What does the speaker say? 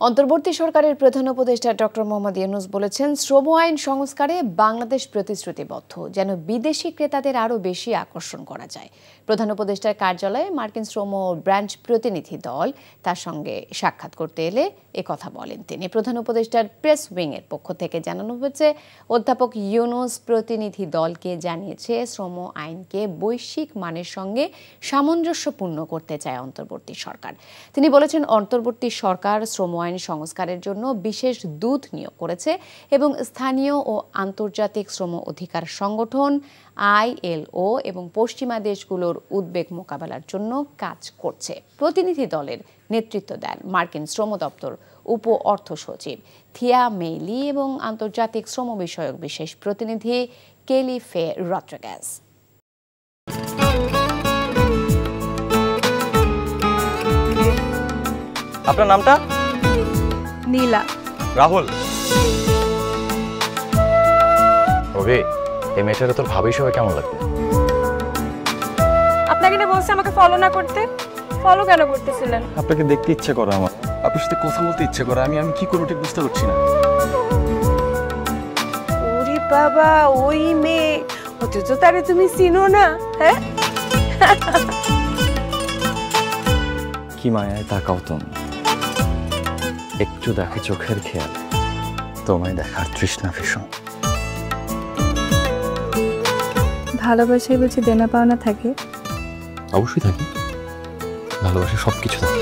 অন্তর্বর্তী সরকারের প্রধান উপদেষ্টা ডক্টর মোহাম্মদ ইউনূস বলেছেন, শ্রম আইন সংস্কারে বাংলাদেশ প্রতিশ্রুতিবদ্ধ, যেন বিদেশি ক্রেতাদের আরও বেশি আকর্ষণ করা যায়। প্রধান উপদেষ্টার কার্যালয়ে মার্কিন শ্রম ব্রাঞ্চ প্রতিনিধি দল তার সঙ্গে সাক্ষাৎ করতে এলে একথা বলেন তিনি। প্রধান উপদেষ্টার প্রেস উইংয়ের পক্ষ থেকে জানানো হয়েছে, অধ্যাপক ইউনূস প্রতিনিধি দলকে জানিয়েছে শ্রম আইনকে বৈশ্বিক মানের সঙ্গে সামঞ্জস্যপূর্ণ করতে চায় অন্তর্বর্তী সরকার। তিনি বলেছেন, অন্তর্বর্তী সরকার শ্রম আইন সংস্কারের জন্য বিশেষ দূত নিয়োগ করেছে এবং স্থানীয় ও আন্তর্জাতিক শ্রম অধিকার সংগঠন ILO এবং পশ্চিমা দেশগুলোর উদ্বেগ মোকাবেলার জন্য কাজ করছে। প্রতিনিধি দলের নেতৃত্ব দেন মার্কিন শ্রম দপ্তর উপ অর্থ সচিব থিয়া মেইলি এবং আন্তর্জাতিক শ্রম বিষয়ক বিশেষ প্রতিনিধি কেলি ফে রড্রিগেজ। আপনার নামটা? নীলা। রাহুল। ওকে, এই মেয়েটারে তোর ভাবি সবাই কেমন লাগবে? আপনাকে না বলছে আমাকে ফলো না করতে? ফলো কেন করতেছিলেন? আপনাকে দেখতে ইচ্ছে করে আমার, আপনার সাথে কথা বলতে ইচ্ছে করে। আমি কি করব ঠিক বুঝতে পারছি না। ওরে বাবা, ওই মেয়ে, অথচ তারে তুমি চিনো না? হ্যাঁ, কি মায়ায় তাকাও তুমি, একটু দেখে চোখের খেয়াল, তোমায় দেখার তৃষ্ণা ভীষণ। ভালোবাসায় বলছি দেনা পাওনা থাকে? অবশ্যই থাকে, ভালোবাসা সবকিছু থাকে।